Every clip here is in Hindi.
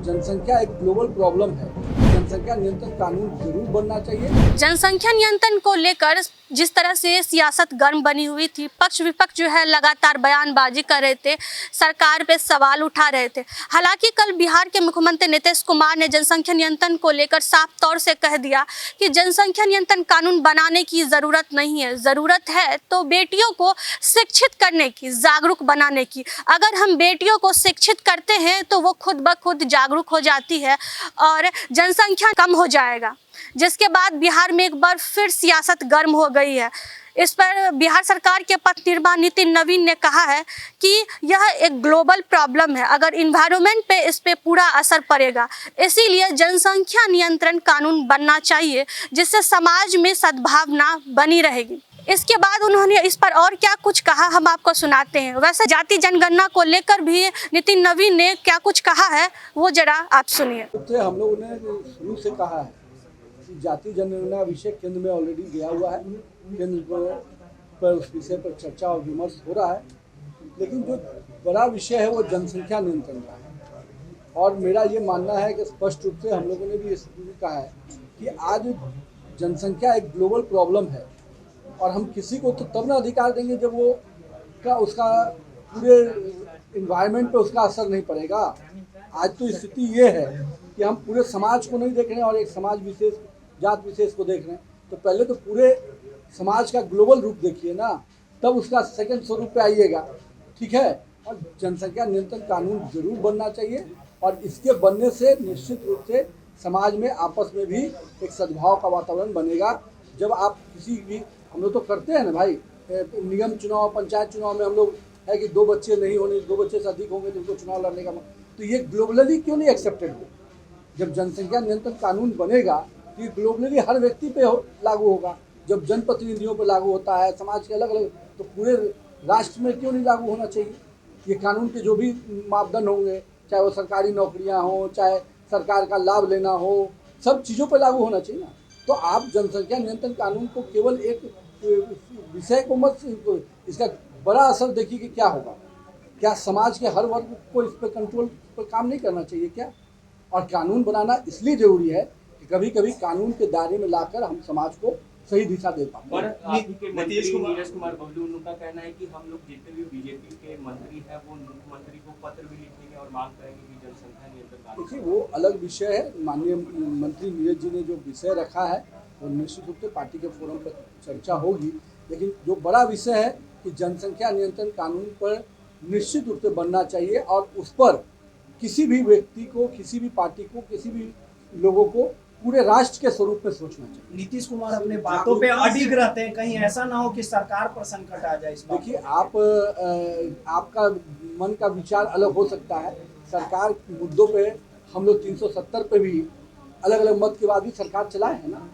जनसंख्या एक ग्लोबल प्रॉब्लम है। जनसंख्या नियंत्रण कानून जरूर बनना चाहिए। जनसंख्या नियंत्रण को लेकर जिस तरह से सियासत गर्म बनी हुई थी, पक्ष विपक्ष जो है लगातार बयानबाजी कर रहे थे, सरकार पे सवाल उठा रहे थे। हालांकि कल बिहार के मुख्यमंत्री नीतीश कुमार ने जनसंख्या नियंत्रण को लेकर साफ तौर से कह दिया कि जनसंख्या नियंत्रण कानून बनाने की ज़रूरत नहीं है। ज़रूरत है तो बेटियों को शिक्षित करने की, जागरूक बनाने की। अगर हम बेटियों को शिक्षित करते हैं तो वो खुद ब खुद जागरूक हो जाती है और जनसंख्या कम हो जाएगा। जिसके बाद बिहार में एक बार फिर सियासत गर्म हो गई है। इस पर बिहार सरकार के पथ निर्माण नितिन नवीन ने कहा है कि यह एक ग्लोबल प्रॉब्लम है, अगर इन्वायरमेंट पे इस पे पूरा असर पड़ेगा, इसीलिए जनसंख्या नियंत्रण कानून बनना चाहिए जिससे समाज में सद्भावना बनी रहेगी। इसके बाद उन्होंने इस पर और क्या कुछ कहा हम आपको सुनाते हैं। वैसे जाति जनगणना को लेकर भी नितिन नवीन ने क्या कुछ कहा है वो जरा आप सुनिए। हम लोगों ने शुरू से कहा है कि जाति जनगणना विषय केंद्र में ऑलरेडी गया हुआ है। केंद्र पर उस विषय पर चर्चा और विमर्श हो रहा है, लेकिन जो बड़ा विषय है वो जनसंख्या नियंत्रण का है। और मेरा ये मानना है कि स्पष्ट रूप से हम लोगों ने भी इस कहा है कि आज जनसंख्या एक ग्लोबल प्रॉब्लम है और हम किसी को तो तब ना अधिकार देंगे जब वो उसका पूरे इन्वायरमेंट पे उसका असर नहीं पड़ेगा। आज तो स्थिति ये है कि हम पूरे समाज को नहीं देख रहे हैं और एक समाज विशेष, जात विशेष को देख रहे हैं। तो पहले तो पूरे समाज का ग्लोबल रूप देखिए ना, तब उसका सेकंड स्वरूप पे आइएगा, ठीक है। और जनसंख्या नियंत्रण कानून जरूर बनना चाहिए और इसके बनने से निश्चित रूप से समाज में आपस में भी एक सद्भाव का वातावरण बनेगा। जब आप किसी भी, हम लोग तो करते हैं ना भाई, निगम चुनाव, पंचायत चुनाव में हम लोग है कि 2 बच्चे नहीं होने, 2 बच्चे से अधिक होंगे तो उनको चुनाव लड़ने का, तो ये ग्लोबली क्यों नहीं एक्सेप्टेड हो? जब जनसंख्या नियंत्रण कानून बनेगा तो ये ग्लोबली हर व्यक्ति पे लागू होगा। जब जनप्रतिनिधियों पे लागू होता है, समाज के अलग अलग, तो पूरे राष्ट्र में क्यों नहीं लागू होना चाहिए? ये कानून के जो भी मापदंड होंगे, चाहे वो सरकारी नौकरियां हो, चाहे सरकार का लाभ लेना हो, सब चीज़ों पर लागू होना चाहिए ना। तो आप जनसंख्या नियंत्रण कानून को केवल एक विषय को मत, इसका बड़ा असर देखिए कि क्या होगा। क्या समाज के हर वर्ग को इस पर कंट्रोल पर काम नहीं करना चाहिए क्या? और कानून बनाना इसलिए जरूरी है कि कभी कभी कानून के दायरे में लाकर हम समाज को सही दिशा दे पाते हैं। नीतीश कुमार बबलू, उनका कहना है कि हम लोग जितने भी बीजेपी के मंत्री हैं वो मुख्यमंत्री को पत्र भी लिखेंगे और मांग करेंगे कि जनसंख्या नियंत्रण। देखिए वो अलग विषय है। माननीय मंत्री नीरज जी ने जो विषय रखा है वो निश्चित रूप से पार्टी के फोरम पर चर्चा होगी, लेकिन जो बड़ा विषय है कि जनसंख्या नियंत्रण कानून पर निश्चित रूप से बनना चाहिए और उस पर किसी भी व्यक्ति को, किसी भी पार्टी को, किसी भी लोगों को पूरे राष्ट्र के स्वरूप में सोचना चाहिए। नीतीश कुमार अपने बातों पे अडिग रहते हैं, कहीं ऐसा ना हो कि सरकार पर संकट आ जाए इस बात। देखिए आपका मन का विचार अलग हो सकता है। सरकार मुद्दों पे हम लोग 370 पे भी अलग अलग मत के बाद भी सरकार चलाए है ना।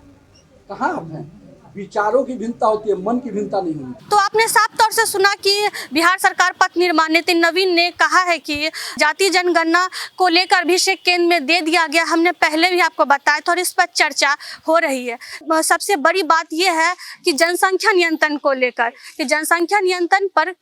कहाँ आप हैं? विचारों की भिन्नता होती है, मन की भिन्नता नहीं होती। तो आपने साफ तौर से सुना कि बिहार सरकार पथ निर्माण नितिन नवीन ने कहा है कि जाति जनगणना को लेकर अभिषेक केंद्र में दे दिया गया। हमने पहले भी आपको बताया था और इस पर चर्चा हो रही है। सबसे बड़ी बात यह है कि जनसंख्या नियंत्रण को लेकर, कि जनसंख्या नियंत्रण पर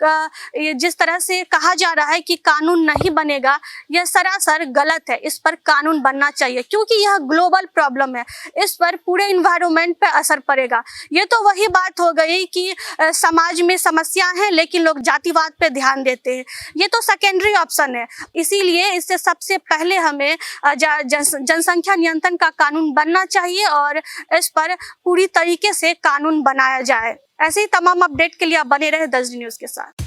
जिस तरह से कहा जा रहा है कि कानून नहीं बनेगा, यह सरासर गलत है। इस पर कानून बनना चाहिए क्योंकि यह ग्लोबल प्रॉब्लम है, इस पर पूरे इन्वायरमेंट पर असर पड़ेगा। ये तो वही बात हो गई कि समाज में समस्या है लेकिन लोग जातिवाद पे ध्यान देते हैं, ये तो सेकेंडरी ऑप्शन है। इसीलिए इससे सबसे पहले हमें जनसंख्या नियंत्रण का कानून बनना चाहिए और इस पर पूरी तरीके से कानून बनाया जाए। ऐसे ही तमाम अपडेट के लिए आप बने रहे 10 न्यूज़ के साथ।